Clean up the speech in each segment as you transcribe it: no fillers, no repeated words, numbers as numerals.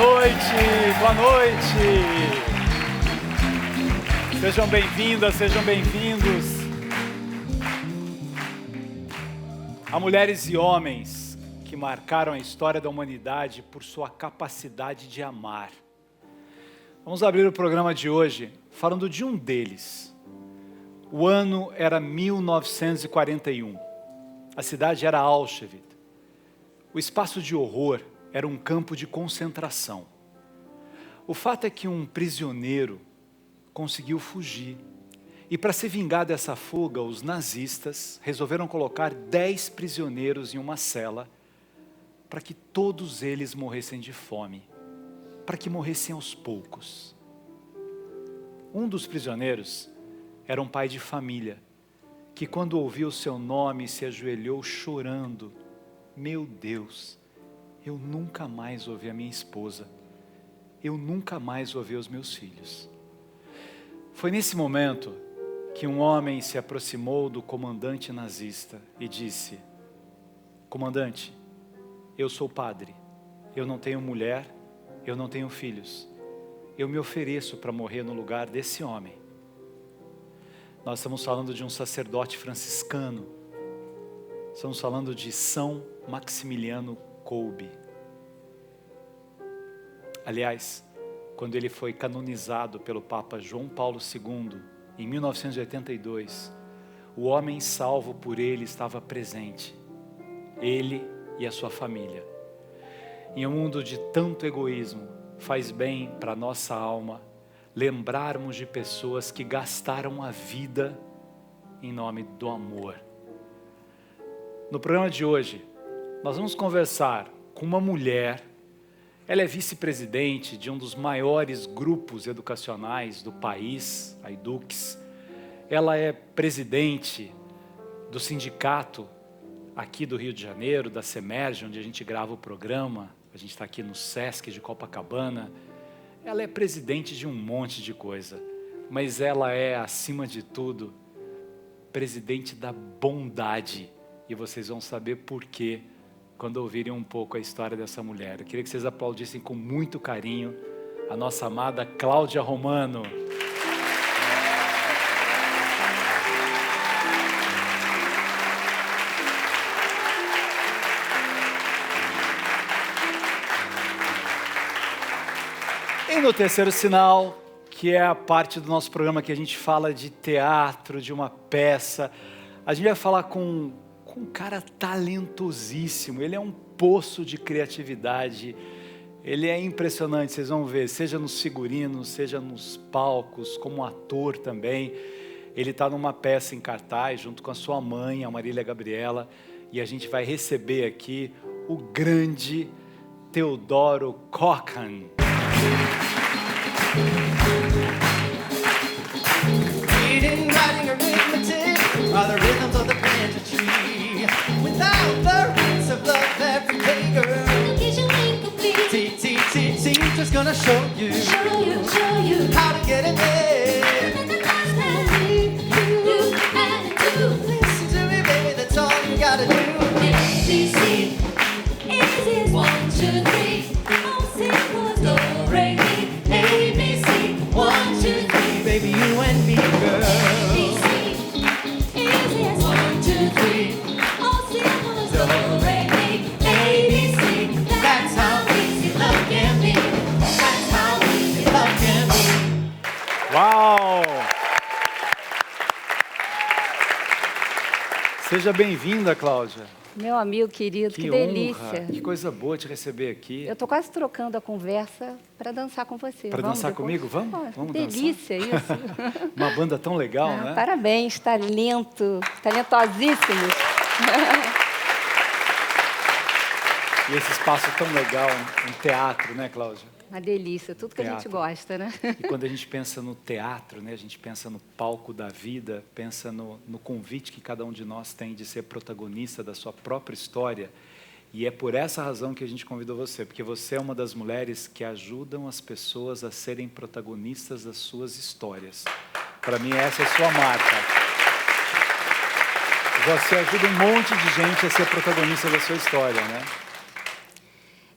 noite, boa noite. Sejam bem-vindas, sejam bem-vindos. Há mulheres e homens que marcaram a história da humanidade por sua capacidade de amar. Vamos abrir o programa de hoje falando de um deles. O ano era 1941. A cidade era Auschwitz. O espaço de horror era um campo de concentração. O fato é que um prisioneiro conseguiu fugir. E para se vingar dessa fuga, os nazistas resolveram colocar 10 prisioneiros em uma cela para que todos eles morressem de fome, para que morressem aos poucos. Um dos prisioneiros era um pai de família, que quando ouviu seu nome se ajoelhou chorando. Meu Deus, eu nunca mais vou ver a minha esposa, eu nunca mais vou ver os meus filhos. Foi nesse momento que um homem se aproximou do comandante nazista e disse: comandante, eu sou padre, eu não tenho mulher, eu não tenho filhos, eu me ofereço para morrer no lugar desse homem. Nós estamos falando de um sacerdote franciscano, estamos falando de São Maximiliano Kolbe. Aliás, quando ele foi canonizado pelo Papa João Paulo II, em 1982, o homem salvo por ele estava presente, ele e a sua família. Em um mundo de tanto egoísmo, faz bem para a nossa alma lembrarmos de pessoas que gastaram a vida em nome do amor. No programa de hoje, nós vamos conversar com uma mulher. Ela é vice-presidente de um dos maiores grupos educacionais do país, a Edux. Ela é presidente do sindicato aqui do Rio de Janeiro, da Semerge, onde a gente grava o programa. A gente está aqui no Sesc de Copacabana. Ela é presidente de um monte de coisa, mas ela é, acima de tudo, presidente da bondade. E vocês vão saber por quê quando ouvirem um pouco a história dessa mulher. Eu queria que vocês aplaudissem com muito carinho a nossa amada Cláudia Romano. E no terceiro sinal, que é a parte do nosso programa que a gente fala de teatro, de uma peça, a gente vai falar com um cara talentosíssimo. Ele é um poço de criatividade, ele é impressionante, vocês vão ver, seja nos figurinos, seja nos palcos, como ator também. Ele está numa peça em cartaz, junto com a sua mãe, a Marília Gabriela, e a gente vai receber aqui o grande Teodoro Cochrane. Reading, writing, arithmetic are the rhythms of the pentateuch. Without the roots of love, every day, girl, teacher's gonna show you how to get in there. Listen to me, baby, that's all you gotta do. ABC, easy 1, 2, 3. Oh, simple, do, re, mi. ABC, 1, 2, 3. Baby, you and me, girl. ABC, easy 1, 2, 3. Oh, simple, do, re, mi. ABC, that's how easy love can be. That's how easy love can be. Uau! Seja bem-vinda, Cláudia. Meu amigo querido, que honra, delícia. que coisa boa te receber aqui. Eu estou quase trocando a conversa para dançar com você. Para dançar comigo? Vamos? Oh, Vamos delícia dançar? isso. Uma banda tão legal, né? Parabéns, talentosíssimos. E esse espaço tão legal, um teatro, né, Cláudia? Uma delícia, tudo que a gente Teatro. gosta, né? E quando a gente pensa no teatro, né, a gente pensa no palco da vida, pensa no convite que cada um de nós tem de ser protagonista da sua própria história. E é por essa razão que a gente convidou você, porque você é uma das mulheres que ajudam as pessoas a serem protagonistas das suas histórias. Para mim, essa é a sua marca. Você ajuda um monte de gente a ser protagonista da sua história, né?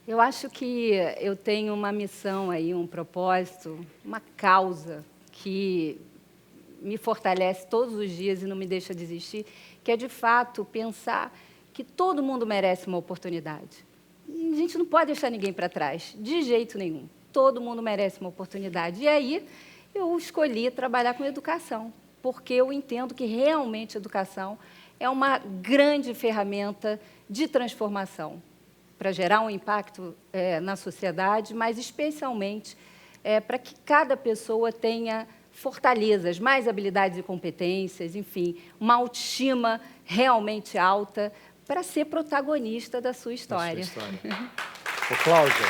Eu acho que eu tenho uma missão aí, um propósito, uma causa que me fortalece todos os dias e não me deixa desistir, que é, de fato, pensar que todo mundo merece uma oportunidade. E a gente não pode deixar ninguém para trás, de jeito nenhum. Todo mundo merece uma oportunidade. E aí eu escolhi trabalhar com educação, porque eu entendo que realmente educação é uma grande ferramenta de transformação para gerar um impacto na sociedade, mas especialmente para que cada pessoa tenha fortalezas, mais habilidades e competências, enfim, uma autoestima realmente alta para ser protagonista da sua história. Ô, Cláudia,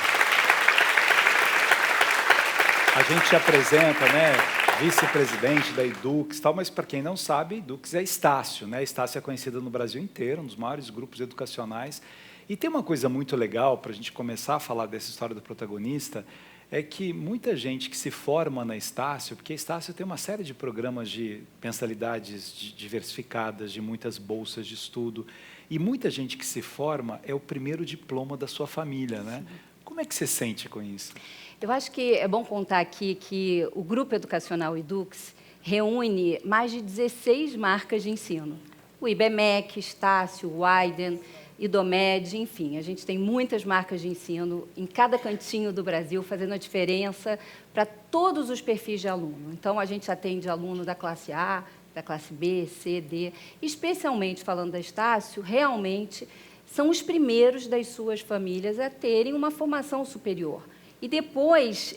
a gente te apresenta, né, vice-presidente da Edux, tal, mas para quem não sabe, Edux é Estácio, né? Estácio é conhecida no Brasil inteiro, um dos maiores grupos educacionais. E tem uma coisa muito legal para a gente começar a falar dessa história do protagonista, é que muita gente que se forma na Estácio, porque a Estácio tem uma série de programas de mensalidades diversificadas, de muitas bolsas de estudo, e muita gente que se forma é o primeiro diploma da sua família, né? Como é que você sente com isso? Eu acho que é bom contar aqui que o Grupo Educacional Edux reúne mais de 16 marcas de ensino. O IBMEC, Estácio, Wyden, IDOMED, enfim, a gente tem muitas marcas de ensino em cada cantinho do Brasil, fazendo a diferença para todos os perfis de aluno. Então, a gente atende aluno da classe A, da classe B, C, D. Especialmente falando da Estácio, realmente são os primeiros das suas famílias a terem uma formação superior. E depois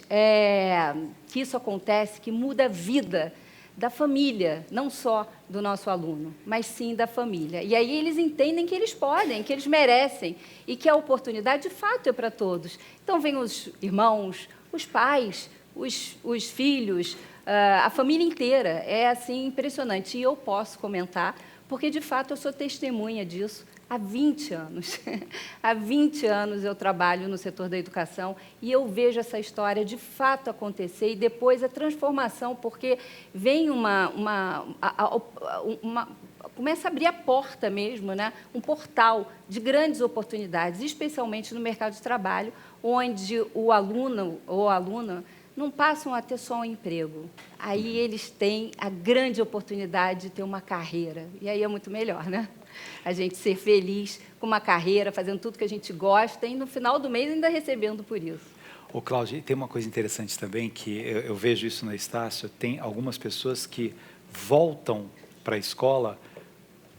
que isso acontece, que muda a vida da família, não só do nosso aluno, mas sim da família. E aí eles entendem que eles podem, que eles merecem e que a oportunidade, de fato, é para todos. Então, vêm os irmãos, os pais, os filhos, a família inteira. É, assim, impressionante. E eu posso comentar, porque, de fato, eu sou testemunha disso. Há 20 anos. Há 20 anos eu trabalho no setor da educação e eu vejo essa história de fato acontecer e depois a transformação, porque vem começa a abrir a porta mesmo, né? Um portal de grandes oportunidades, especialmente no mercado de trabalho, onde o aluno ou a aluna não passam a ter só um emprego. Aí eles têm a grande oportunidade de ter uma carreira. E aí é muito melhor, né? A gente ser feliz com uma carreira, fazendo tudo que a gente gosta e, no final do mês, ainda recebendo por isso. Ô, Cláudia, tem uma coisa interessante também, que eu vejo isso na Estácio, tem algumas pessoas que voltam para a escola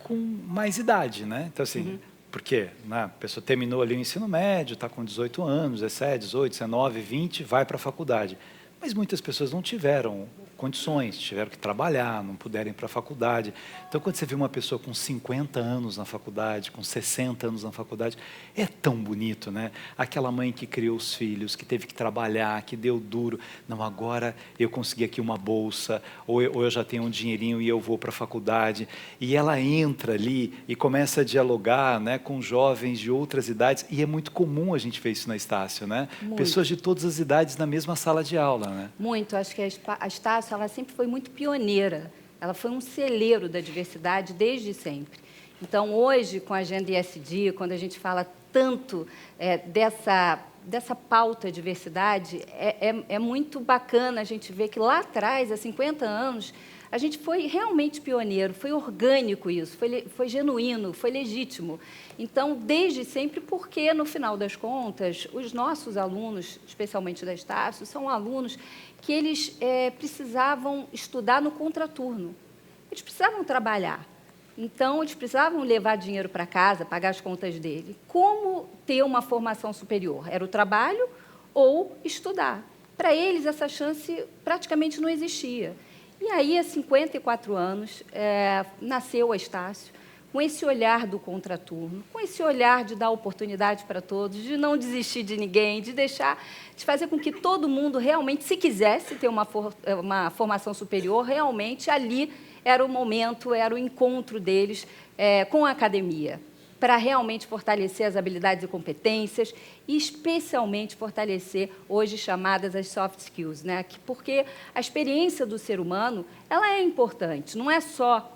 com mais idade, né? Então, assim, porque a pessoa terminou ali o ensino médio, está com 18 anos, 17, 18, 19, 20, vai para a faculdade. Mas muitas pessoas não tiveram condições, tiveram que trabalhar, não puderam ir para a faculdade. Então, quando você vê uma pessoa com 50 anos na faculdade, com 60 anos na faculdade, é tão bonito, né? Aquela mãe que criou os filhos, que teve que trabalhar, que deu duro. Não, agora eu consegui aqui uma bolsa, ou eu já tenho um dinheirinho e eu vou para a faculdade. E ela entra ali e começa a dialogar, né, com jovens de outras idades. E é muito comum a gente ver isso na Estácio, né? Muito. Pessoas de todas as idades na mesma sala de aula, né? Muito. Acho que a Estácio ela sempre foi muito pioneira. Ela foi um celeiro da diversidade desde sempre. Então, hoje, com a Agenda ESG, quando a gente fala tanto dessa pauta diversidade, é muito bacana a gente ver que lá atrás, há 50 anos, a gente foi realmente pioneiro, foi orgânico isso, foi genuíno, foi legítimo. Então, desde sempre, porque, no final das contas, os nossos alunos, especialmente da Estácio, são alunos que eles precisavam estudar no contraturno. Eles precisavam trabalhar. Então, eles precisavam levar dinheiro para casa, pagar as contas dele. Como ter uma formação superior? Era o trabalho ou estudar. Para eles, essa chance praticamente não existia. E aí, há 54 anos, nasceu a Estácio, com esse olhar do contraturno, com esse olhar de dar oportunidade para todos, de não desistir de ninguém, de fazer com que todo mundo realmente, se quisesse ter uma formação superior, realmente ali era o momento, era o encontro deles com a academia, para realmente fortalecer as habilidades e competências e, especialmente, fortalecer, hoje chamadas as soft skills, né? Porque a experiência do ser humano ela é importante, não é só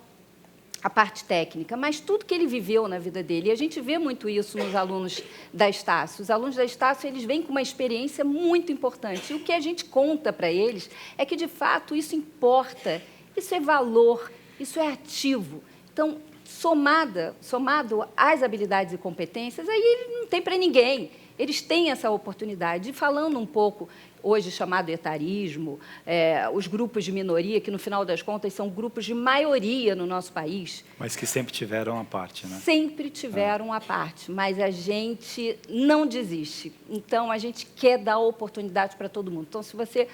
a parte técnica, mas tudo que ele viveu na vida dele. E a gente vê muito isso nos alunos da Estácio. Os alunos da Estácio, eles vêm com uma experiência muito importante. E o que a gente conta para eles é que, de fato, isso importa, isso é valor, isso é ativo. Então, somado às habilidades e competências, aí ele não tem para ninguém. Eles têm essa oportunidade. E falando um pouco, hoje chamado etarismo, os grupos de minoria, que, no final das contas, são grupos de maioria no nosso país. Mas que sempre tiveram a parte, né? Sempre tiveram a parte, mas a gente não desiste. Então, a gente quer dar oportunidade para todo mundo. Então, se você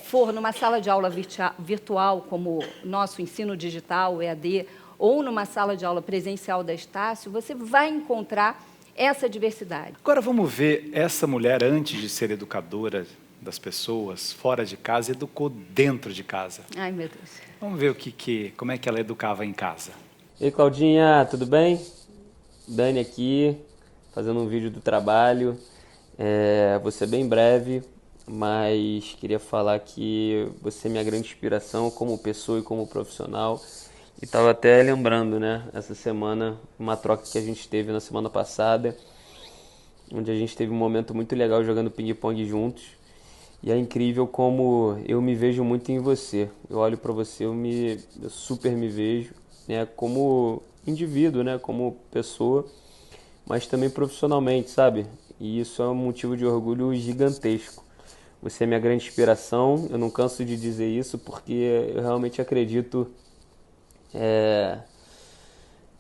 for numa sala de aula virtual, como nosso ensino digital, EAD, ou numa sala de aula presencial da Estácio, você vai encontrar essa diversidade. Agora vamos ver, essa mulher, antes de ser educadora das pessoas, fora de casa, educou dentro de casa. Ai, meu Deus. Vamos ver como é que ela educava em casa. Ei, Claudinha, tudo bem? Dani aqui, fazendo um vídeo do trabalho. Vou ser bem breve, mas queria falar que você é minha grande inspiração como pessoa e como profissional. E estava até lembrando, né, essa semana, uma troca que a gente teve na semana passada, onde a gente teve um momento muito legal jogando ping-pong juntos. E é incrível como eu me vejo muito em você. Eu olho para você, eu super me vejo, né, como indivíduo, né, como pessoa, mas também profissionalmente, sabe? E isso é um motivo de orgulho gigantesco. Você é minha grande inspiração, eu não canso de dizer isso porque eu realmente acredito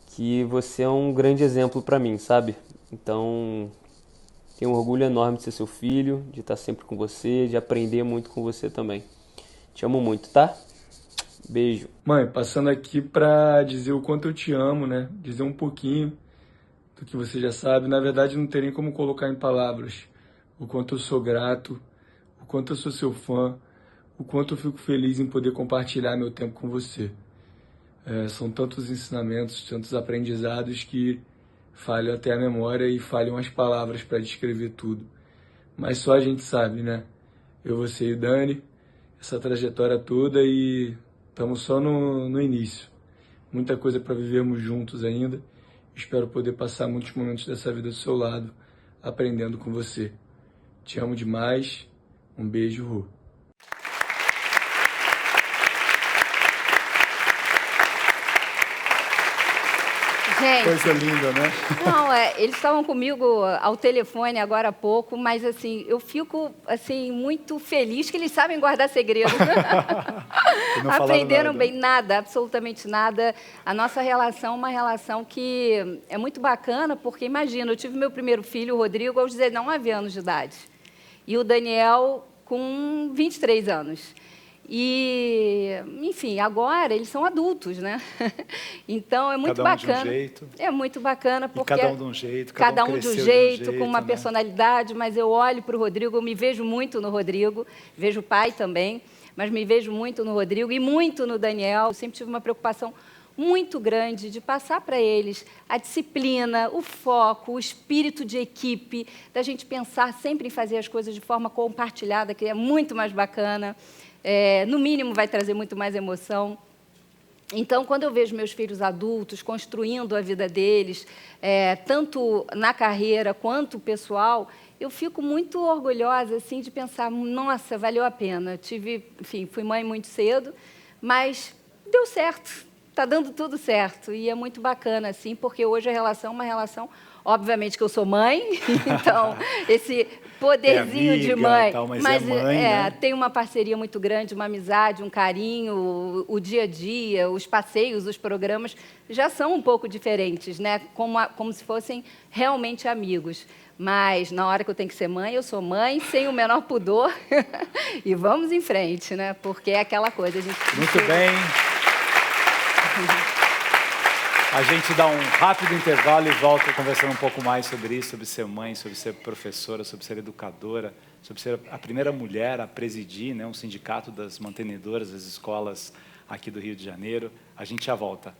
que você é um grande exemplo para mim, sabe? Então, tenho um orgulho enorme de ser seu filho, de estar sempre com você, de aprender muito com você também. Te amo muito, tá? Beijo. Mãe, passando aqui pra dizer o quanto eu te amo, né? Dizer um pouquinho do que você já sabe. Na verdade, não tem nem como colocar em palavras o quanto eu sou grato, o quanto eu sou seu fã, o quanto eu fico feliz em poder compartilhar meu tempo com você. São tantos ensinamentos, tantos aprendizados que falham até a memória e falham as palavras para descrever tudo. Mas só a gente sabe, né? Eu, você e Dani, essa trajetória toda, e estamos só no início. Muita coisa para vivermos juntos ainda. Espero poder passar muitos momentos dessa vida do seu lado, aprendendo com você. Te amo demais. Um beijo, Rô. Gente, Coisa linda, né? não, eles estavam comigo ao telefone agora há pouco, mas assim, eu fico assim muito feliz que eles sabem guardar segredo. Não falaram Aprenderam nada. bem nada, absolutamente nada. A nossa relação é uma relação que é muito bacana, porque imagina, eu tive meu primeiro filho, o Rodrigo, aos 19 anos de idade, e o Daniel com 23 anos. E, enfim, agora eles são adultos, né? Então é muito Cada um de um bacana. jeito. É muito bacana porque cada um de um jeito, cada um de um cresceu jeito, com uma né? personalidade, mas eu olho para o Rodrigo, eu me vejo muito no Rodrigo, vejo o pai também, mas me vejo muito no Rodrigo e muito no Daniel. Eu sempre tive uma preocupação muito grande de passar para eles a disciplina, o foco, o espírito de equipe, da gente pensar sempre em fazer as coisas de forma compartilhada, que é muito mais bacana. No mínimo, vai trazer muito mais emoção. Então, quando eu vejo meus filhos adultos construindo a vida deles, tanto na carreira quanto pessoal, eu fico muito orgulhosa assim, de pensar, nossa, valeu a pena. Enfim, fui mãe muito cedo, mas deu certo, está dando tudo certo. E é muito bacana, assim, porque hoje a relação é uma relação... Obviamente que eu sou mãe, então esse poderzinho amiga, de mãe, tal, mas é mãe, né? tem uma parceria muito grande, uma amizade, um carinho, o dia a dia, os passeios, os programas já são um pouco diferentes, né? Como se fossem realmente amigos. Mas na hora que eu tenho que ser mãe, eu sou mãe, sem o menor pudor, e vamos em frente, né? Porque é aquela coisa. Muito bem. A gente dá um rápido intervalo e volta conversando um pouco mais sobre isso, sobre ser mãe, sobre ser professora, sobre ser educadora, sobre ser a primeira mulher a presidir, né, um sindicato das mantenedoras das escolas aqui do Rio de Janeiro. A gente já volta.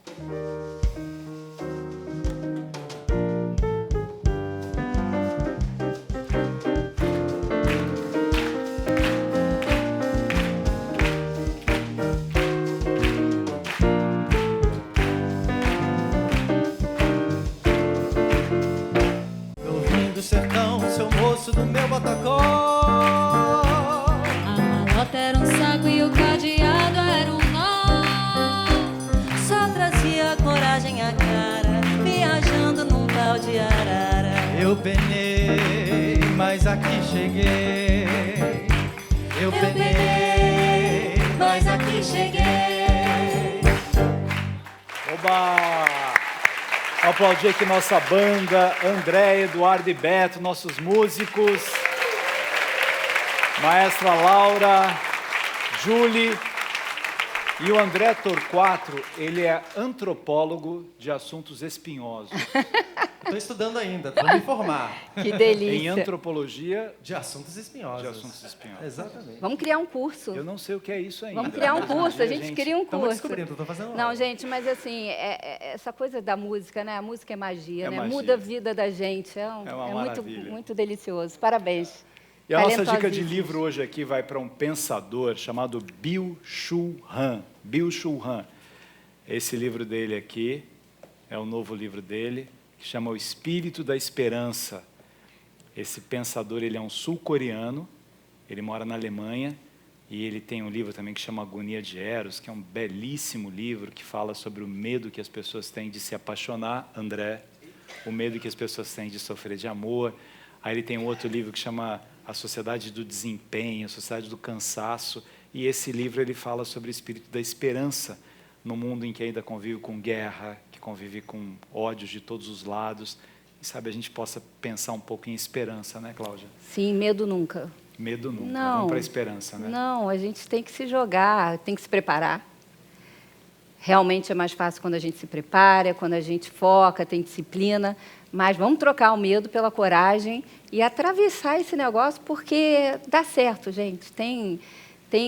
cheguei. Eu penei, mas aqui cheguei. Oba! Vou aplaudir aqui nossa banda, André, Eduardo e Beto, nossos músicos. Maestra Laura, Julie. E o André Torquato, ele é antropólogo de assuntos espinhosos. Estou estudando ainda, vou me informar. Que Em delícia. antropologia De assuntos espinhosos. de assuntos espinhosos. Exatamente. Vamos criar um curso. Eu não sei o que é isso ainda. Vamos criar um mas curso, dia a gente cria um Estamos curso. descobrindo, estou fazendo Não, aula. gente, mas assim, essa coisa da música, né? A música é magia, É né? magia. Muda a vida da gente. É uma muito, maravilha. muito delicioso. Parabéns. E a nossa dica de Talentosíssimos. livro hoje aqui vai para um pensador chamado Byung-Chul Han. Byung-Chul Han. Esse livro dele aqui é o novo livro dele, que chama O Espírito da Esperança. Esse pensador, ele é um sul-coreano, ele mora na Alemanha, e ele tem um livro também que chama Agonia de Eros, que é um belíssimo livro que fala sobre o medo que as pessoas têm de se apaixonar, André, o medo que as pessoas têm de sofrer de amor. Aí ele tem um outro livro que chama A Sociedade do Desempenho, A Sociedade do Cansaço, e esse livro ele fala sobre o espírito da esperança, no mundo em que ainda convive com guerra, que convive com ódios de todos os lados. E, sabe, a gente possa pensar um pouco em esperança, né, Cláudia? Sim, medo nunca. Medo nunca. Não. Vamos para a esperança, né? Não, a gente tem que se jogar, tem que se preparar. Realmente é mais fácil quando a gente se prepara, quando a gente foca, tem disciplina. Mas vamos trocar o medo pela coragem e atravessar esse negócio, porque dá certo, gente. Tem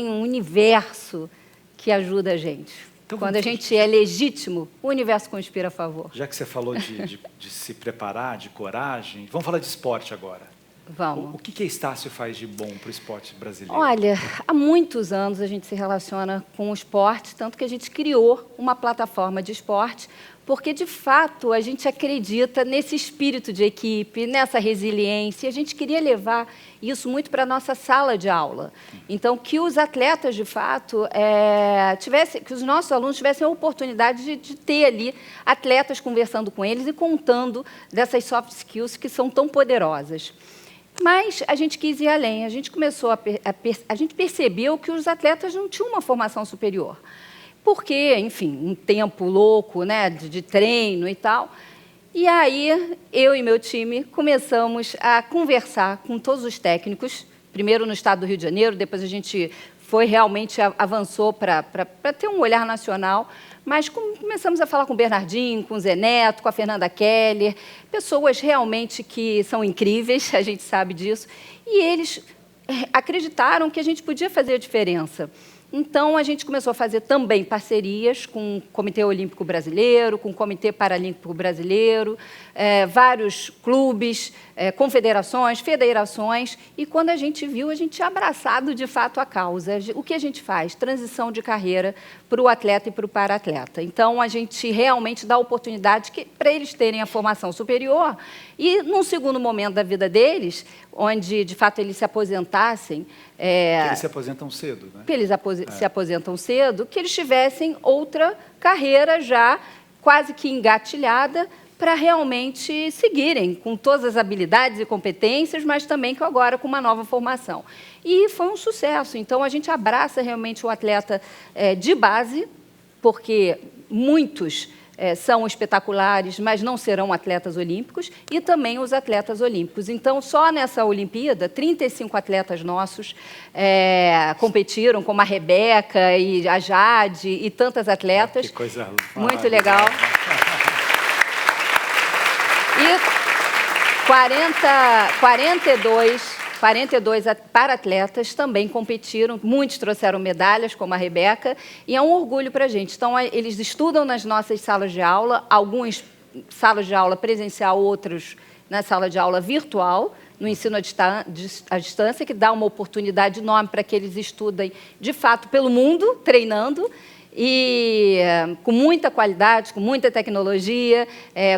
um universo que ajuda a gente. Então, Quando a vamos- gente é legítimo, o universo conspira a favor. Já que você falou de se preparar, de coragem, vamos falar de esporte agora. Vamos. O que a Estácio faz de bom para o esporte brasileiro? Olha, há muitos anos a gente se relaciona com o esporte, tanto que a gente criou uma plataforma de esporte, porque, de fato, a gente acredita nesse espírito de equipe, nessa resiliência, e a gente queria levar isso muito para a nossa sala de aula. Então, que os atletas, de fato, que os nossos alunos tivessem a oportunidade de ter ali atletas conversando com eles e contando dessas soft skills que são tão poderosas. Mas a gente quis ir além. A gente começou a gente percebeu que os atletas não tinham uma formação superior. Porque, enfim, um tempo louco, né, de treino e tal. E aí, eu e meu time começamos a conversar com todos os técnicos, primeiro no estado do Rio de Janeiro, depois a gente avançou para ter um olhar nacional, mas começamos a falar com o Bernardinho, com o Zé Neto, com a Fernanda Keller, pessoas realmente que são incríveis, a gente sabe disso, e eles acreditaram que a gente podia fazer a diferença. Então, a gente começou a fazer também parcerias com o Comitê Olímpico Brasileiro, com o Comitê Paralímpico Brasileiro, vários clubes, confederações, federações, e quando a gente viu, a gente tinha abraçado, de fato, a causa. O que a gente faz? Transição de carreira para o atleta e para o para-atleta. Então, a gente realmente dá oportunidade para eles terem a formação superior e, num segundo momento da vida deles, onde, de fato, eles se aposentassem... Que eles se aposentam cedo, né? Que eles se aposentam cedo, que eles tivessem outra carreira já quase que engatilhada para realmente seguirem com todas as habilidades e competências, mas também agora com uma nova formação. E foi um sucesso. Então, a gente abraça realmente o atleta de base, porque muitos são espetaculares, mas não serão atletas olímpicos, e também os atletas olímpicos. Então, só nessa Olimpíada, 35 atletas nossos competiram, como a Rebeca e a Jade e tantas atletas. Que coisa muito legal. E 42 para-atletas também competiram, muitos trouxeram medalhas, como a Rebeca, e é um orgulho para a gente. Então, eles estudam nas nossas salas de aula, alguns salas de aula presencial, outros na sala de aula virtual, no ensino à distância, que dá uma oportunidade enorme para que eles estudem, de fato, pelo mundo, treinando, e com muita qualidade, com muita tecnologia,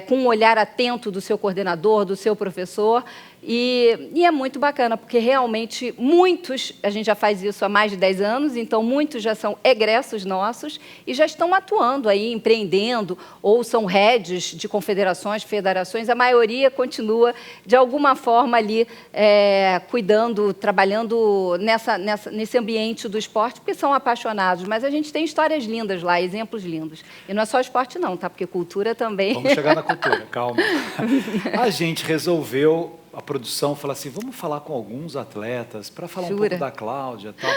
com um olhar atento do seu coordenador, do seu professor. E é muito bacana, porque realmente muitos, a gente já faz isso há mais de 10 anos, então muitos já são egressos nossos e já estão atuando aí, empreendendo, ou são heads de confederações, federações, a maioria continua, de alguma forma, ali, cuidando, trabalhando nesse ambiente do esporte, porque são apaixonados. Mas a gente tem histórias lindas lá, exemplos lindos. E não é só esporte, não, tá? Porque cultura também. Vamos chegar na cultura, calma. A gente resolveu, a produção falou assim, vamos falar com alguns atletas para falar um pouco da Cláudia e tal.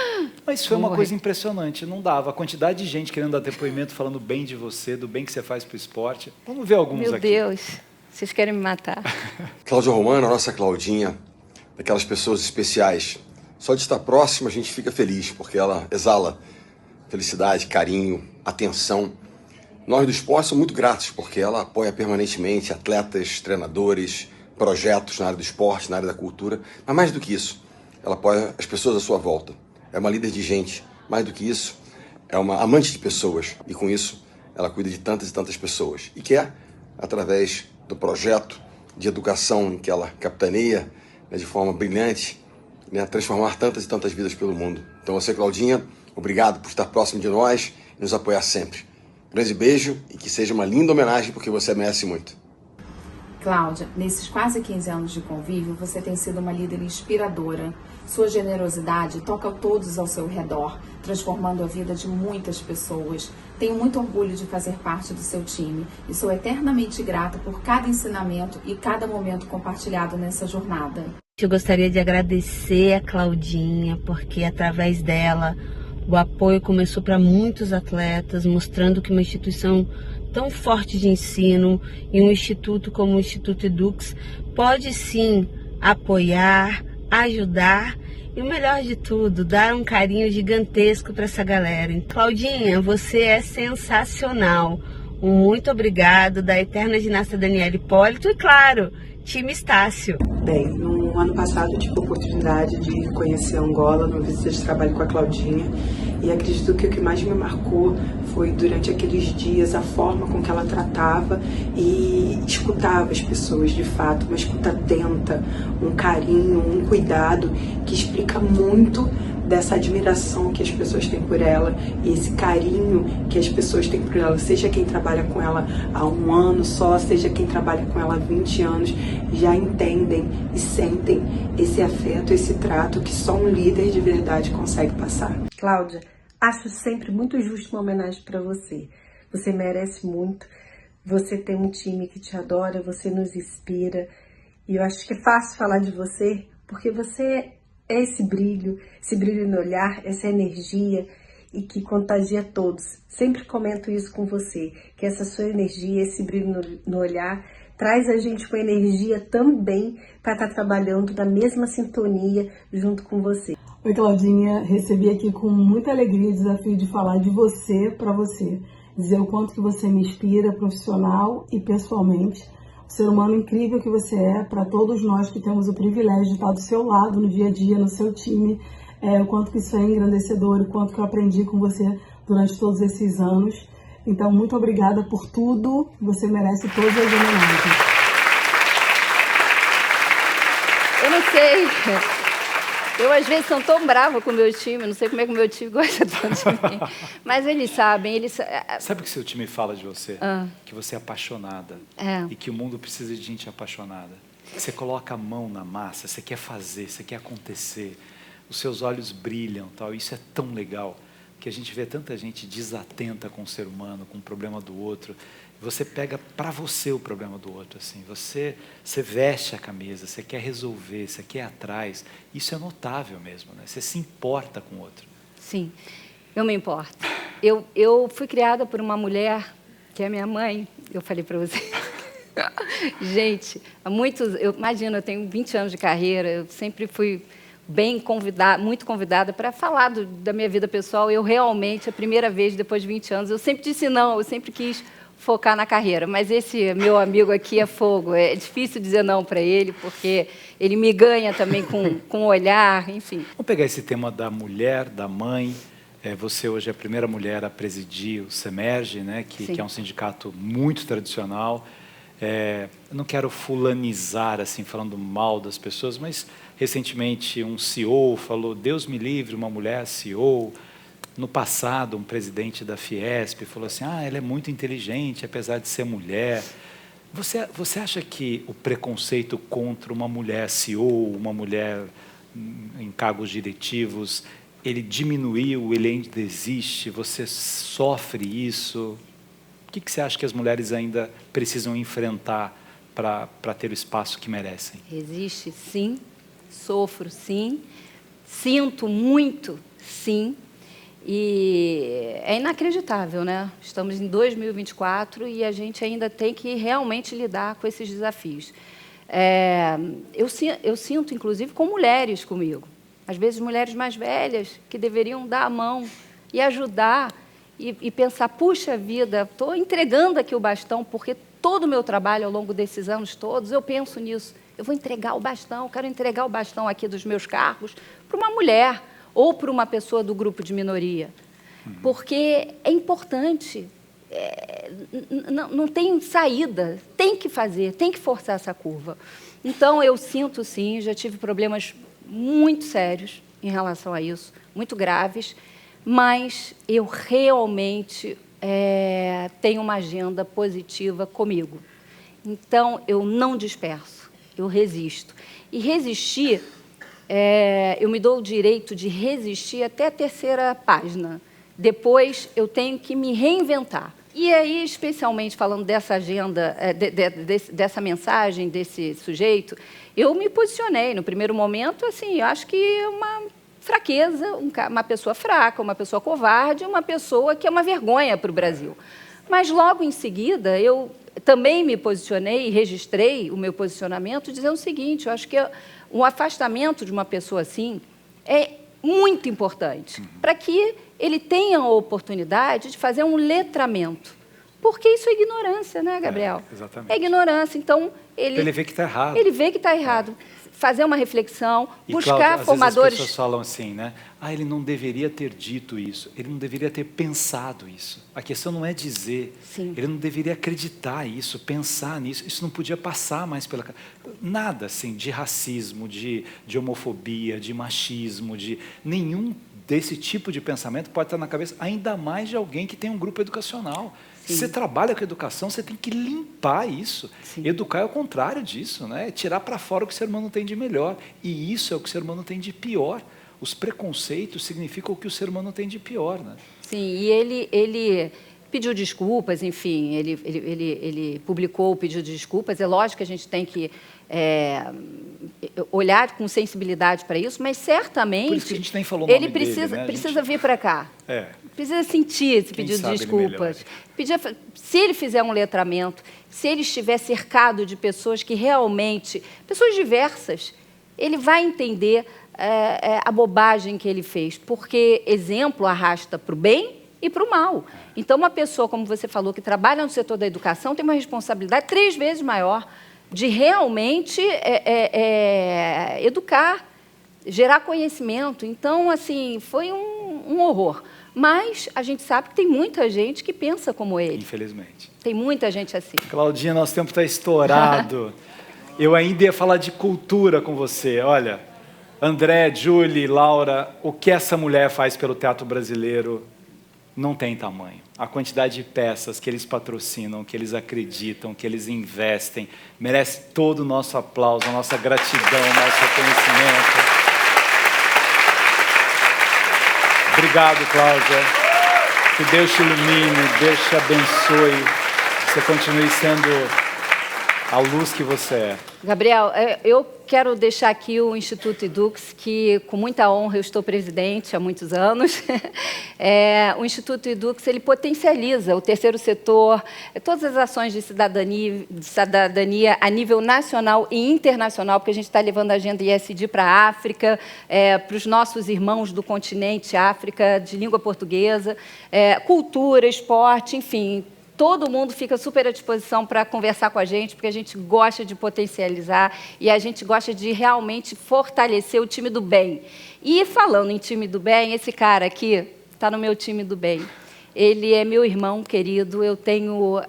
Mas foi uma coisa impressionante, não dava. A quantidade de gente querendo dar depoimento, falando bem de você, do bem que você faz para o esporte. Vamos ver alguns aqui. Meu Deus, vocês querem me matar. Cláudia Romano, a nossa Claudinha, daquelas pessoas especiais. Só de estar próximo a gente fica feliz, porque ela exala felicidade, carinho, atenção. Nós do esporte somos muito gratos, porque ela apoia permanentemente atletas, treinadores, projetos na área do esporte, na área da cultura. Mas mais do que isso, ela apoia as pessoas à sua volta. É uma líder de gente. Mais do que isso, é uma amante de pessoas. E com isso, ela cuida de tantas e tantas pessoas. E quer, através do projeto de educação em que ela capitaneia, né, de forma brilhante, né, transformar tantas e tantas vidas pelo mundo. Então você, Claudinha, obrigado por estar próximo de nós e nos apoiar sempre. Grande beijo e que seja uma linda homenagem, porque você merece muito. Cláudia, nesses quase 15 anos de convívio, você tem sido uma líder inspiradora. Sua generosidade toca todos ao seu redor, transformando a vida de muitas pessoas. Tenho muito orgulho de fazer parte do seu time e sou eternamente grata por cada ensinamento e cada momento compartilhado nessa jornada. Eu gostaria de agradecer a Claudinha, porque através dela o apoio começou para muitos atletas, mostrando que uma instituição tão forte de ensino e um instituto como o Instituto Edux pode sim apoiar, ajudar e o melhor de tudo, dar um carinho gigantesco para essa galera. Claudinha, você é sensacional. Um muito obrigado da eterna ginasta Daniela Hipólito e, claro, time Estácio. Bem, no ano passado eu tive a oportunidade de conhecer Angola no visita de trabalho com a Claudinha e acredito que o que mais me marcou foi durante aqueles dias a forma com que ela tratava e escutava as pessoas de fato, uma escuta atenta, um carinho, um cuidado que explica muito dessa admiração que as pessoas têm por ela e esse carinho que as pessoas têm por ela, seja quem trabalha com ela há um ano só, seja quem trabalha com ela há 20 anos, já entendem e sentem esse afeto, esse trato que só um líder de verdade consegue passar. Cláudia, acho sempre muito justo uma homenagem para você. Você merece muito, você tem um time que te adora, você nos inspira e eu acho que é fácil falar de você porque você é esse brilho no olhar, essa energia e que contagia todos. Sempre comento isso com você, que essa sua energia, esse brilho no olhar, traz a gente com energia também para estar trabalhando na mesma sintonia junto com você. Oi, Claudinha, recebi aqui com muita alegria o desafio de falar de você para você, dizer o quanto que você me inspira profissional e pessoalmente. O ser humano incrível que você é, para todos nós que temos o privilégio de estar do seu lado no dia a dia, no seu time, o quanto que isso é engrandecedor, o quanto que eu aprendi com você durante todos esses anos. Então, muito obrigada por tudo, você merece todas as homenagens. Eu não sei, eu às vezes sou tão brava com o meu time, não sei como é que o meu time gosta tanto de mim, mas eles sabem, Sabe o que seu time fala de você? Que você é apaixonada e que o mundo precisa de gente apaixonada. Você coloca a mão na massa, você quer fazer, você quer acontecer, os seus olhos brilham, tal. Isso é tão legal, que a gente vê tanta gente desatenta com o ser humano, com o problema do outro. Você pega para você o problema do outro, assim. Você veste a camisa, você quer resolver, você quer ir atrás. Isso é notável mesmo, né? Você se importa com o outro. Sim, eu me importo. Eu fui criada por uma mulher que é minha mãe. Eu falei para você. Gente, eu tenho 20 anos de carreira, eu sempre fui muito convidada para falar da minha vida pessoal. Eu realmente, a primeira vez, depois de 20 anos, eu sempre disse não, eu sempre quis focar na carreira. Mas esse meu amigo aqui é fogo, é difícil dizer não para ele, porque ele me ganha também com o olhar, enfim. Vamos pegar esse tema da mulher, da mãe. Você hoje é a primeira mulher a presidir o SEMERGE, né, que é um sindicato muito tradicional. Eu não quero fulanizar, assim, falando mal das pessoas, mas recentemente um CEO falou, Deus me livre, uma mulher CEO. No passado, um presidente da Fiesp falou assim, ela é muito inteligente, apesar de ser mulher. Você acha que o preconceito contra uma mulher CEO, uma mulher em cargos diretivos, ele diminuiu, ele ainda existe? Você sofre isso? O que você acha que as mulheres ainda precisam enfrentar para ter o espaço que merecem? Existe, sim. Sofro, sim. Sinto muito, sim. E é inacreditável, né? Estamos em 2024 e a gente ainda tem que realmente lidar com esses desafios. Eu sinto, inclusive, com mulheres comigo. Às vezes, mulheres mais velhas que deveriam dar a mão e ajudar e pensar, puxa vida, estou entregando aqui o bastão, porque todo o meu trabalho ao longo desses anos todos, eu penso nisso. Eu vou entregar o bastão, quero entregar o bastão aqui dos meus cargos para uma mulher ou para uma pessoa do grupo de minoria. Porque é importante, não tem saída, tem que fazer, tem que forçar essa curva. Então, eu sinto, sim, já tive problemas muito sérios em relação a isso, muito graves, mas eu realmente tenho uma agenda positiva comigo. Então, eu não disperso, eu resisto. E resistir, eu me dou o direito de resistir até a 3ª página. Depois, eu tenho que me reinventar. E aí, especialmente falando dessa agenda, dessa mensagem, desse sujeito, eu me posicionei. No primeiro momento, assim, eu acho que é uma fraqueza, uma pessoa fraca, uma pessoa covarde, uma pessoa que é uma vergonha para o Brasil. Mas, logo em seguida, eu também me posicionei e registrei o meu posicionamento dizendo o seguinte, eu acho que um afastamento de uma pessoa assim é muito importante para que ele tenha a oportunidade de fazer um letramento. Porque isso é ignorância, né, Gabriel? Exatamente. É ignorância. Então, ele vê que está errado. Ele vê que está errado. Fazer uma reflexão, buscar Cláudia, formadores... Às vezes as pessoas falam assim, né? Ele não deveria ter dito isso, ele não deveria ter pensado isso. A questão não é dizer, Sim. Ele não deveria acreditar isso, pensar nisso, isso não podia passar mais pela... Nada, assim, de racismo, de homofobia, de machismo, de nenhum desse tipo de pensamento pode estar na cabeça, ainda mais de alguém que tem um grupo educacional. Se você trabalha com educação, você tem que limpar isso. Sim. Educar é o contrário disso, né? É tirar para fora o que o ser humano tem de melhor. E isso é o que o ser humano tem de pior. Os preconceitos significam o que o ser humano tem de pior, né? Sim, e ele pediu desculpas, enfim, ele publicou o pedido de desculpas. É lógico que a gente tem que olhar com sensibilidade para isso, mas certamente por isso que a gente nem falou o ele nome precisa, dele, né? precisa vir para cá. Precisa sentir esse pedido de desculpas. Se ele fizer um letramento, se ele estiver cercado de pessoas que realmente, pessoas diversas, ele vai entender a bobagem que ele fez, porque exemplo arrasta para o bem e para o mal. Então, uma pessoa, como você falou, que trabalha no setor da educação, tem uma responsabilidade 3 vezes maior de realmente educar, gerar conhecimento. Então, assim, foi um horror. Mas a gente sabe que tem muita gente que pensa como ele. Infelizmente. Tem muita gente assim. Claudinha, nosso tempo está estourado. Eu ainda ia falar de cultura com você. Olha, André, Julie, Laura, o que essa mulher faz pelo teatro brasileiro não tem tamanho. A quantidade de peças que eles patrocinam, que eles acreditam, que eles investem, merece todo o nosso aplauso, a nossa gratidão, o nosso reconhecimento. Obrigado, Cláudia. Que Deus te ilumine, Deus te abençoe, que você continue sendo a luz que você é. Gabriel, eu quero deixar aqui o Instituto Edux, que com muita honra eu estou presidente há muitos anos. O Instituto Edux, ele potencializa o terceiro setor, todas as ações de cidadania a nível nacional e internacional, porque a gente está levando a agenda ISD para a África, para os nossos irmãos do continente África, de língua portuguesa, cultura, esporte, enfim. Todo mundo fica super à disposição para conversar com a gente, porque a gente gosta de potencializar e a gente gosta de realmente fortalecer o time do bem. E, falando em time do bem, esse cara aqui está no meu time do bem. Ele é meu irmão querido, eu tenho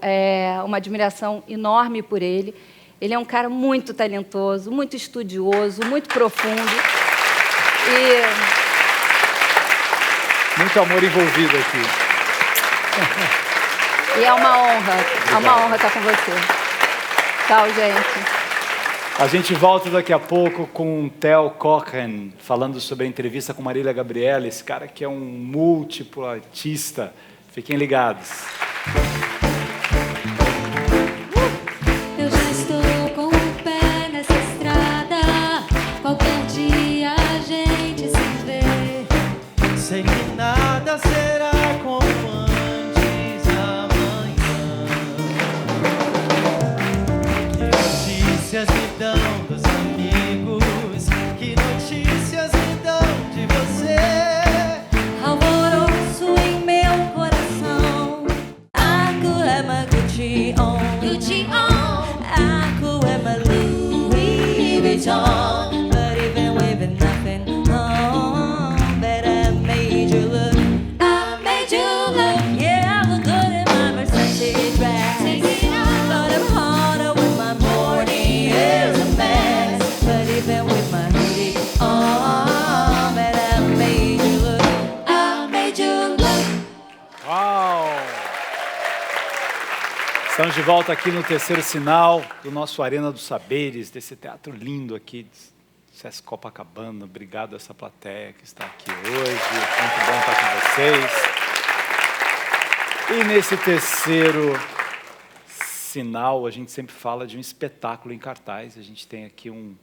uma admiração enorme por ele. Ele é um cara muito talentoso, muito estudioso, muito profundo. Muito amor envolvido aqui. E é uma honra estar com você. Tchau, gente. A gente volta daqui a pouco com o Theo Cohen, falando sobre a entrevista com Marília Gabriela, esse cara que é um múltiplo artista. Fiquem ligados. Eu já estou com o pé nessa estrada. Qualquer dia a gente se vê. Sei que nada será como antes amanhã. Que notícias me dão dos amigos? Que notícias me dão de você? Alvoroço em meu coração. Aku é my Gucci on. Gucci on. Aku é my Louis Vuitton. But even with nothing on, that I made you look. I made you look. Yeah, I look good in my Versace dress. But I'm harder when my morning is a mess. But even with my hoodie on, that I made you look. I made you look. Uau! Estamos de volta aqui no terceiro sinal do nosso Arena dos Saberes, desse teatro lindo aqui de Sesc Copacabana. Obrigado a essa plateia que está aqui hoje. Muito bom estar com vocês. E nesse terceiro sinal, a gente sempre fala de um espetáculo em cartaz. A gente tem aqui um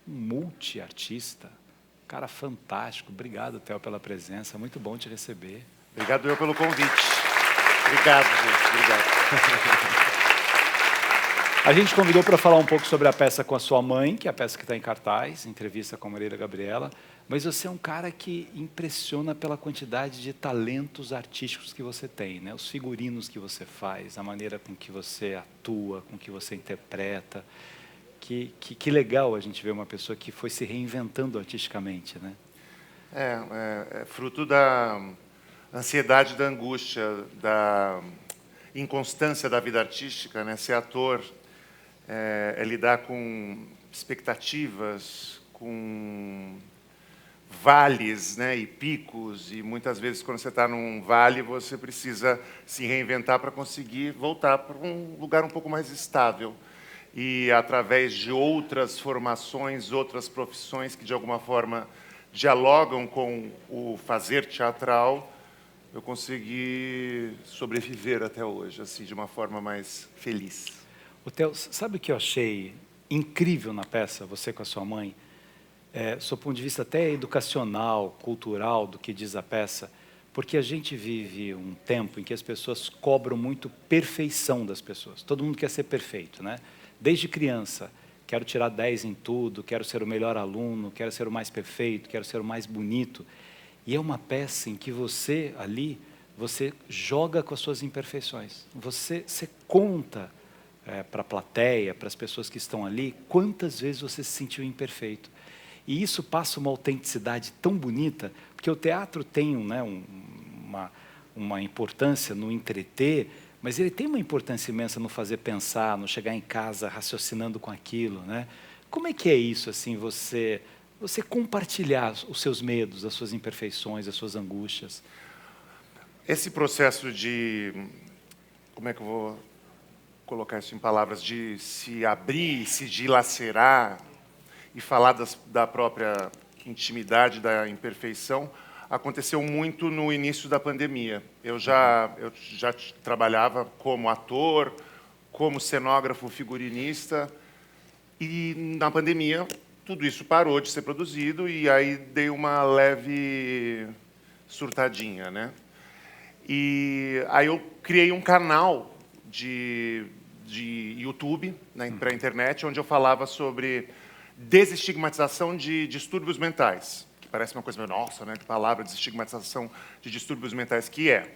multiartista, um cara fantástico. Obrigado, Theo, pela presença. Muito bom te receber. Obrigado eu pelo convite. Obrigado, gente. Obrigado. A gente convidou para falar um pouco sobre a peça com a sua mãe, que é a peça que está em cartaz, entrevista com a Marília Gabriela, mas você é um cara que impressiona pela quantidade de talentos artísticos que você tem, né? Os figurinos que você faz, a maneira com que você atua, com que você interpreta. Que legal a gente ver uma pessoa que foi se reinventando artisticamente, né? É fruto da ansiedade, da angústia, da inconstância da vida artística, né? Ser ator é lidar com expectativas, com vales, né? E picos, e muitas vezes quando você está num vale você precisa se reinventar para conseguir voltar para um lugar um pouco mais estável. E através de outras formações, outras profissões que de alguma forma dialogam com o fazer teatral, eu consegui sobreviver até hoje, assim, de uma forma mais feliz. Theo, sabe o que eu achei incrível na peça, você com a sua mãe? Do ponto de vista até educacional, cultural, do que diz a peça, porque a gente vive um tempo em que as pessoas cobram muito perfeição das pessoas. Todo mundo quer ser perfeito, né? Desde criança, quero tirar 10 em tudo, quero ser o melhor aluno, quero ser o mais perfeito, quero ser o mais bonito. E é uma peça em que você, ali, você joga com as suas imperfeições. Você conta para a plateia, para as pessoas que estão ali, quantas vezes você se sentiu imperfeito. E isso passa uma autenticidade tão bonita, porque o teatro tem, né, uma importância no entreter, mas ele tem uma importância imensa no fazer pensar, no chegar em casa raciocinando com aquilo, né? Como é que é isso, assim, você compartilhar os seus medos, as suas imperfeições, as suas angústias? Esse processo de, como é que eu vou colocar isso em palavras, de se abrir, se dilacerar e falar da própria intimidade, da imperfeição, aconteceu muito no início da pandemia. Eu já trabalhava como ator, como cenógrafo, figurinista, e na pandemia tudo isso parou de ser produzido e aí dei uma leve surtadinha, né? E aí eu criei um canal de YouTube, né, para a internet, onde eu falava sobre desestigmatização de distúrbios mentais, que parece uma coisa meio, nossa, né, que palavra, desestigmatização de distúrbios mentais, que é.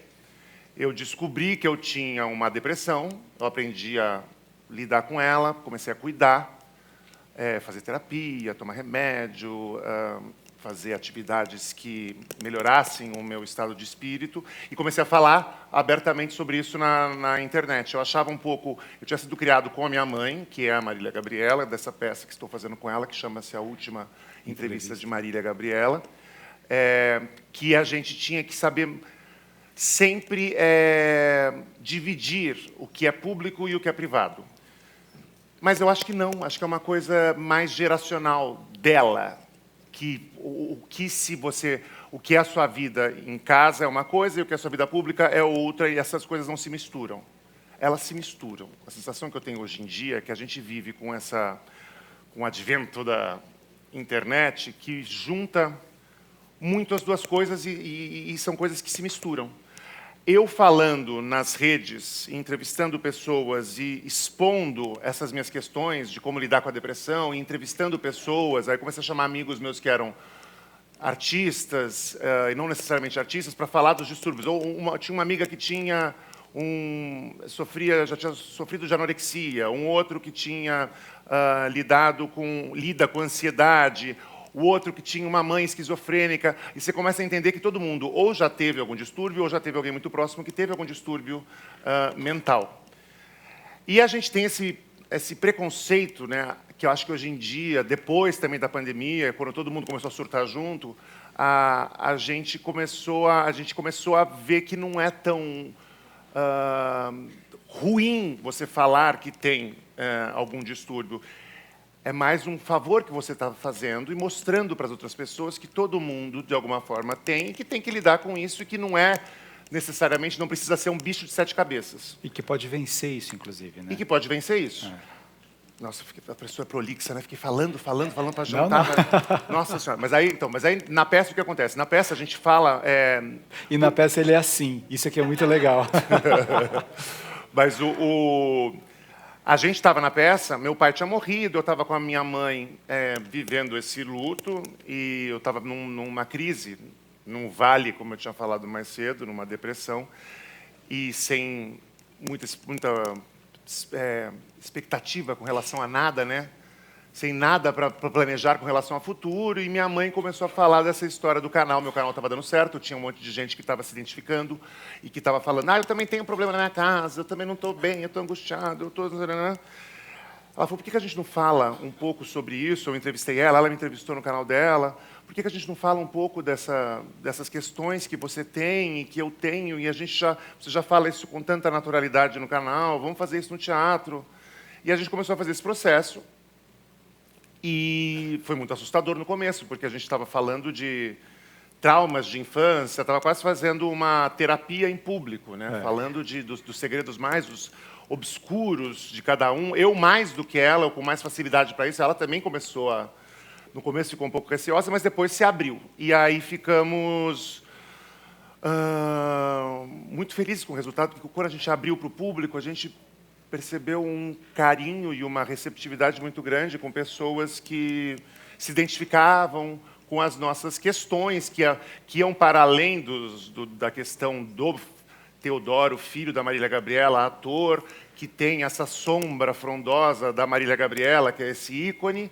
Eu descobri que eu tinha uma depressão, eu aprendi a lidar com ela, comecei a cuidar, fazer terapia, tomar remédio, fazer atividades que melhorassem o meu estado de espírito e comecei a falar abertamente sobre isso na internet. Eu achava um pouco... Eu tinha sido criado com a minha mãe, que é a Marília Gabriela, dessa peça que estou fazendo com ela, que chama-se A Última Entrevista de Marília Gabriela, que a gente tinha que saber sempre dividir o que é público e o que é privado. Mas eu acho que não, acho que é uma coisa mais geracional dela, que o que é a sua vida em casa é uma coisa e o que é a sua vida pública é outra, e essas coisas não se misturam. Elas se misturam. A sensação que eu tenho hoje em dia é que a gente vive com o advento da internet, que junta muito as duas coisas e são coisas que se misturam. Eu falando nas redes, entrevistando pessoas e expondo essas minhas questões de como lidar com a depressão, e entrevistando pessoas, aí comecei a chamar amigos meus que eram artistas, e não necessariamente artistas, para falar dos distúrbios. Tinha uma amiga que tinha já tinha sofrido de anorexia, um outro que tinha lida com ansiedade, o outro que tinha uma mãe esquizofrênica, e você começa a entender que todo mundo ou já teve algum distúrbio, ou já teve alguém muito próximo que teve algum distúrbio mental. E a gente tem esse preconceito, né, que eu acho que hoje em dia, depois também da pandemia, quando todo mundo começou a surtar junto, a gente começou a ver que não é tão ruim você falar que tem algum distúrbio. É mais um favor que você está fazendo e mostrando para as outras pessoas que todo mundo, de alguma forma, tem, e que tem que lidar com isso, e que não é necessariamente, não precisa ser um bicho de 7 cabeças. E que pode vencer isso, inclusive, né? E que pode vencer isso. Nossa, a pessoa é prolixa, né? Fiquei falando para jantar. Mas... Nossa Senhora. Mas aí, na peça, o que acontece? Na peça, a gente fala... E na peça ele é assim. Isso aqui é muito legal. Mas a gente estava na peça, meu pai tinha morrido, eu estava com a minha mãe vivendo esse luto, e eu estava numa crise, num vale, como eu tinha falado mais cedo, numa depressão, e sem muita expectativa com relação a nada, né? Sem nada para planejar com relação ao futuro, e minha mãe começou a falar dessa história do canal. Meu canal estava dando certo, tinha um monte de gente que estava se identificando e que estava falando, eu também tenho um problema na minha casa, eu também não estou bem, eu estou angustiado, eu estou... Ela falou, por que a gente não fala um pouco sobre isso? Eu entrevistei ela me entrevistou no canal dela. Por que a gente não fala um pouco dessas questões que você tem e que eu tenho, e você já fala isso com tanta naturalidade no canal, vamos fazer isso no teatro. E a gente começou a fazer esse processo. E foi muito assustador no começo, porque a gente estava falando de traumas de infância, estava quase fazendo uma terapia em público, né? Falando dos segredos mais obscuros de cada um. Eu mais do que ela, eu com mais facilidade para isso. Ela também começou no começo ficou um pouco receosa, mas depois se abriu. E aí ficamos muito felizes com o resultado, porque quando a gente abriu para o público, a gente percebeu um carinho e uma receptividade muito grande com pessoas que se identificavam com as nossas questões, que iam para além da questão do Teodoro, filho da Marília Gabriela, ator, que tem essa sombra frondosa da Marília Gabriela, que é esse ícone.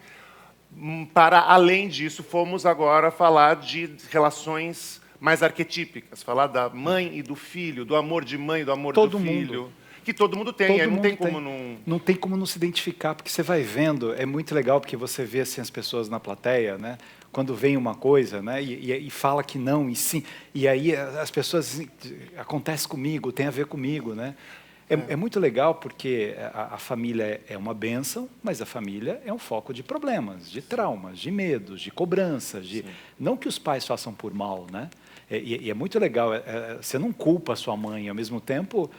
Para além disso, fomos agora falar de relações mais arquetípicas, falar da mãe e do filho, do amor de mãe e do amor do filho. Que todo mundo tem, não tem como não... Não tem como não se identificar, porque você vai vendo, é muito legal, porque você vê assim, as pessoas na plateia, né? Quando vem uma coisa, né? E fala que não, e sim, e aí as pessoas, acontece comigo, tem a ver comigo, né? É muito legal, porque a família é uma bênção, mas a família é um foco de problemas, de traumas, de medos, de cobranças, não que os pais façam por mal, né? E é muito legal, você não culpa a sua mãe, ao mesmo tempo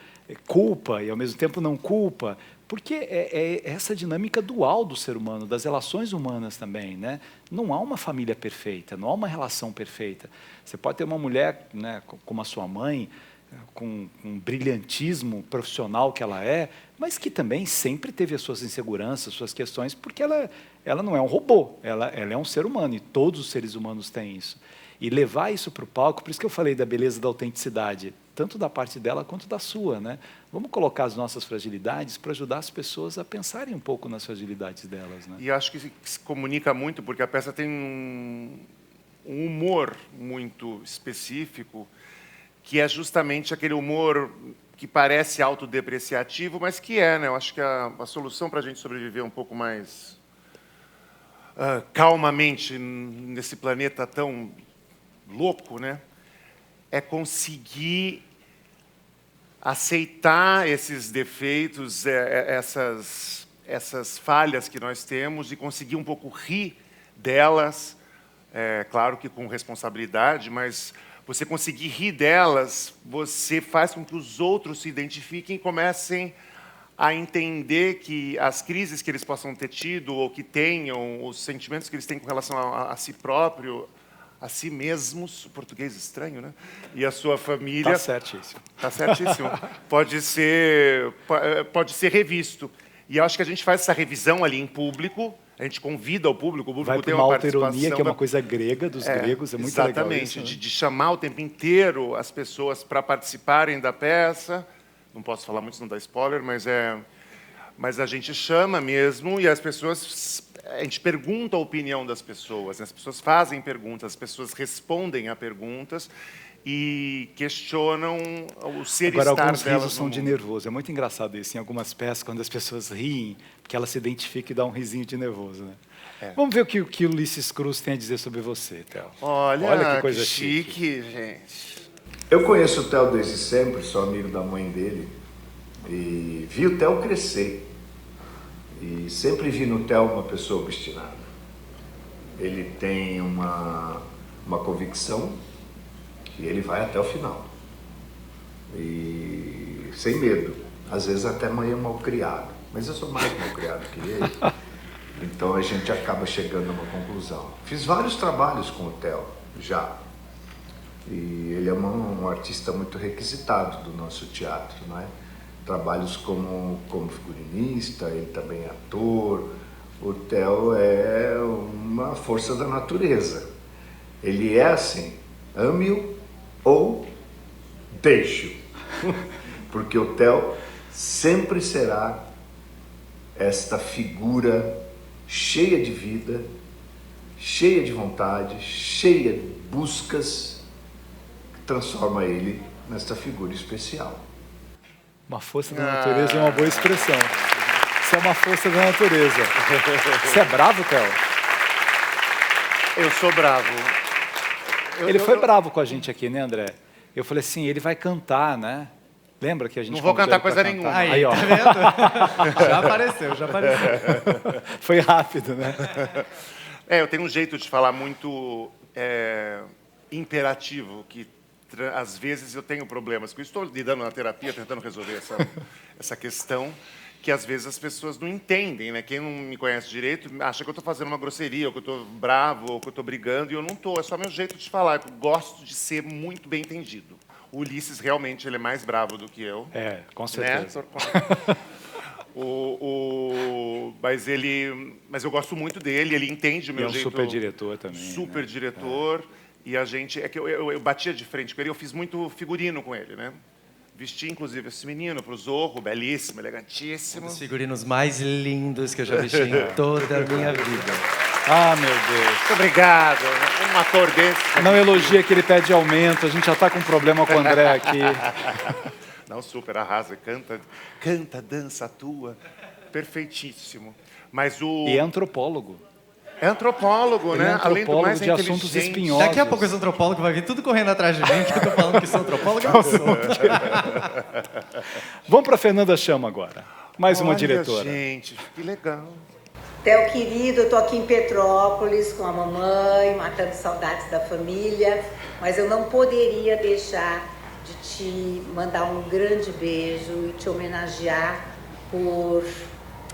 culpa e ao mesmo tempo não culpa, porque é essa dinâmica dual do ser humano, das relações humanas também, né? Não há uma família perfeita, não há uma relação perfeita. Você pode ter uma mulher, né, como a sua mãe, com um brilhantismo profissional que ela é, mas que também sempre teve as suas inseguranças, suas questões, porque ela não é um robô, ela é um ser humano, e todos os seres humanos têm isso. E levar isso para o palco, por isso que eu falei da beleza da autenticidade, tanto da parte dela quanto da sua, né? Vamos colocar as nossas fragilidades para ajudar as pessoas a pensarem um pouco nas fragilidades delas, né? E acho que se comunica muito, porque a peça tem um humor muito específico, que é justamente aquele humor que parece autodepreciativo, mas que é, né? Eu acho que a solução para a gente sobreviver um pouco mais calmamente nesse planeta tão louco, né? É conseguir aceitar esses defeitos, essas falhas que nós temos e conseguir um pouco rir delas, claro que com responsabilidade, mas você conseguir rir delas, você faz com que os outros se identifiquem e comecem a entender que as crises que eles possam ter tido ou que tenham, os sentimentos que eles têm com relação a si próprio, a si mesmos, português estranho, né? E a sua família... Está certíssimo. Está certíssimo. Pode ser revisto. E eu acho que a gente faz essa revisão ali em público, a gente convida o público Vai tem para uma uma participação... autoironia, que é uma coisa grega, dos gregos, é muito legal isso, né? de chamar o tempo inteiro as pessoas para participarem da peça. Não posso falar muito, senão dá spoiler, mas a gente chama mesmo e as pessoas... A gente pergunta a opinião das pessoas, né? As pessoas fazem perguntas, as pessoas respondem a perguntas e questionam o ser e Agora, estar alguns delas risos no são mundo. de nervoso. É muito engraçado isso em algumas peças, quando as pessoas riem, porque ela se identifica e dá um risinho de nervoso, né? Vamos ver o que o Ulisses Cruz tem a dizer sobre você, Theo. Olha que coisa que chique, gente. Eu conheço o Theo desde sempre, sou amigo da mãe dele e vi o Theo crescer. E sempre vi no Theo uma pessoa obstinada. Ele tem uma convicção e ele vai até o final. E sem medo. Às vezes até meio malcriado. Mas eu sou mais malcriado que ele. Então a gente acaba chegando a uma conclusão. Fiz vários trabalhos com o Theo, já. E ele é um artista muito requisitado do nosso teatro, não é? Trabalhos como figurinista, ele também é ator. O Theo é uma força da natureza. Ele é assim, ame-o ou deixe-o. Porque o Theo sempre será esta figura cheia de vida, cheia de vontade, cheia de buscas, que transforma ele nesta figura especial. Uma força da natureza é uma boa expressão. Isso é uma força da natureza. Você é bravo, Theo? Eu sou bravo. Ele foi bravo com a gente aqui, né, André? Eu falei assim, ele vai cantar, né? Lembra que a gente... Não vou cantar coisa nenhuma. Aí, ó. Tá vendo? Já apareceu. Foi rápido, né? Eu tenho um jeito de falar muito imperativo, que às vezes eu tenho problemas com isso. Estou lidando na terapia, tentando resolver essa questão, que às vezes as pessoas não entendem, né? Quem não me conhece direito acha que eu estou fazendo uma grosseria, ou que eu estou bravo, ou que eu estou brigando, e eu não estou. É só meu jeito de falar. Eu gosto de ser muito bem entendido. O Ulisses, realmente, ele é mais bravo do que eu. Com certeza. Né? Mas eu gosto muito dele, ele entende o meu jeito. É um super diretor também. Super diretor. E a gente... É que eu batia de frente com ele, eu fiz muito figurino com ele, né? Vesti, inclusive, esse menino para o Zorro, belíssimo, elegantíssimo. Um dos figurinos mais lindos que eu já vesti em toda a minha vida. Ah, meu Deus. Muito obrigado. Um ator desse. Não elogia que ele pede aumento, a gente já está com um problema com o André aqui. Não, super, arrasa, canta, dança, atua. Perfeitíssimo. Mas E é antropólogo. É antropólogo, né? Além do mais, de assuntos espinhosos. Daqui a pouco esse antropólogo vai vir tudo correndo atrás de mim, que eu tô falando que sou antropólogo, eu sou. Vamos para Fernanda Chama agora. Mais uma diretora. Gente, que legal. Theo querido, eu tô aqui em Petrópolis com a mamãe, matando saudades da família, mas eu não poderia deixar de te mandar um grande beijo e te homenagear por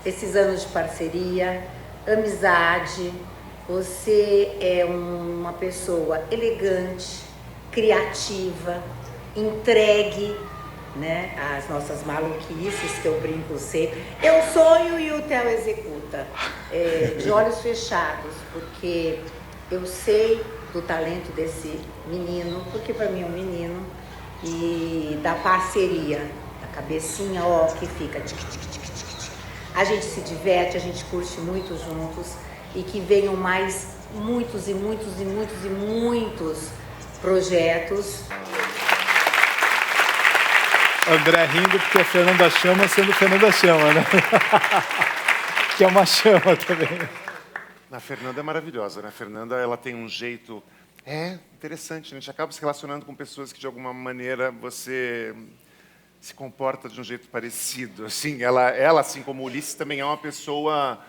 esses anos de parceria, amizade. Você é uma pessoa elegante, criativa, entregue, né, às nossas maluquices, que eu brinco sempre. Eu sonho e o Theo executa, de olhos fechados, porque eu sei do talento desse menino, porque para mim é um menino, e da parceria, da cabecinha, ó, que fica tic, tic, tic, tic, tic. A gente se diverte, a gente curte muito juntos, e que venham mais muitos e muitos e muitos e muitos projetos. André rindo porque a Fernanda Chama sendo Fernanda Chama, né? Que é uma chama também. A Fernanda é maravilhosa, né? A Fernanda, ela tem um jeito... É interessante, né? A gente acaba se relacionando com pessoas que, de alguma maneira, você se comporta de um jeito parecido. Assim, ela assim como Ulisses, também é uma pessoa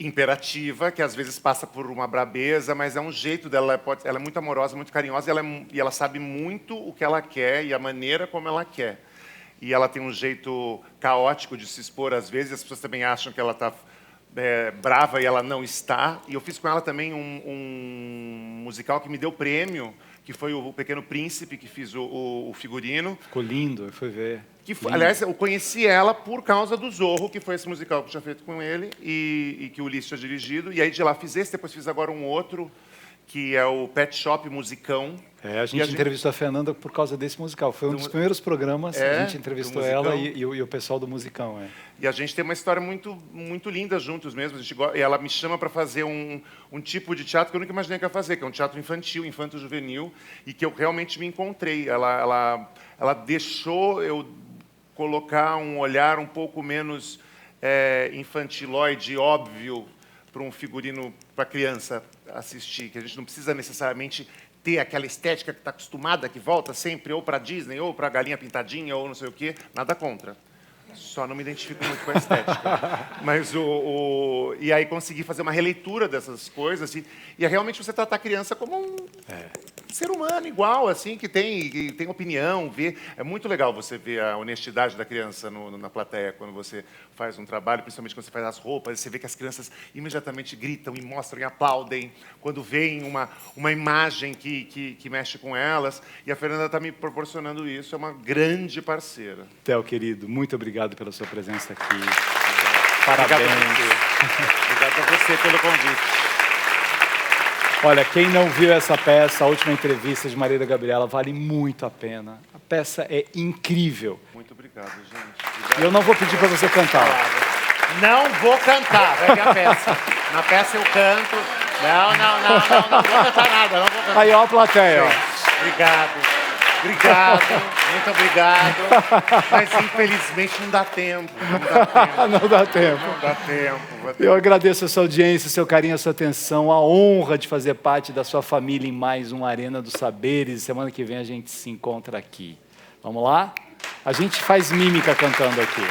imperativa, que às vezes passa por uma brabeza, mas é um jeito dela, ela é muito amorosa, muito carinhosa, e ela sabe muito o que ela quer e a maneira como ela quer. E ela tem um jeito caótico de se expor às vezes, as pessoas também acham que ela está brava e ela não está. E eu fiz com ela também um musical que me deu prêmio, que foi o Pequeno Príncipe, que fiz o figurino. Ficou lindo, eu fui ver. Aliás, eu conheci ela por causa do Zorro, que foi esse musical que eu tinha feito com ele e que o Ulisses tinha dirigido. E aí de lá fiz esse, depois fiz agora um outro, que é o Pet Shop Musicão. A gente entrevistou a Fernanda por causa desse musical. Foi um dos primeiros programas, a gente entrevistou ela e o pessoal do Musicão. E a gente tem uma história muito, muito linda juntos mesmo. E ela me chama para fazer um tipo de teatro que eu nunca imaginei que ia fazer, que é um teatro infantil, infanto-juvenil, e que eu realmente me encontrei. Ela deixou eu colocar um olhar um pouco menos infantiloide, óbvio, para um figurino para criança assistir, que a gente não precisa necessariamente ter aquela estética que está acostumada, que volta sempre ou para Disney, ou para Galinha Pintadinha, ou não sei o quê, nada contra. Só não me identifico muito com a estética. Mas e aí consegui fazer uma releitura dessas coisas, e é realmente você tratar a criança como um ser humano igual, assim, que tem opinião, vê. É muito legal você ver a honestidade da criança na plateia quando você faz um trabalho, principalmente quando você faz as roupas, você vê que as crianças imediatamente gritam e mostram e aplaudem quando veem uma imagem que mexe com elas. E a Fernanda está me proporcionando isso, é uma grande parceira. Theo, querido, muito obrigado pela sua presença aqui. Parabéns. Obrigado a você pelo convite. Olha, quem não viu essa peça, a última entrevista de Marília Gabriela, vale muito a pena. A peça é incrível. Muito obrigado, gente. E eu não vou pedir para você cantar. Não vou cantar, vai ver a peça. Na peça eu canto. Não vou cantar nada, não vou cantar. Aí, ó a plateia, ó. Obrigado, muito obrigado. Mas, infelizmente, não dá tempo. Não dá tempo. Eu agradeço a sua audiência, o seu carinho, a sua atenção, a honra de fazer parte da sua família em mais um Arena dos Saberes. Semana que vem a gente se encontra aqui. Vamos lá? A gente faz mímica cantando aqui.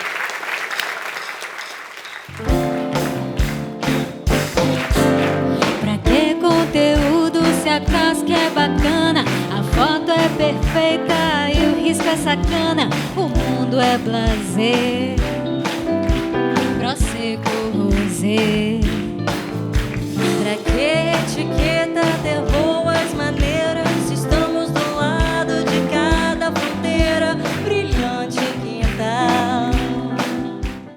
Pra que conteúdo se a casca é bacana? A foto é perfeita e o risco é sacana. O mundo é blazer, Prosecco, rosé.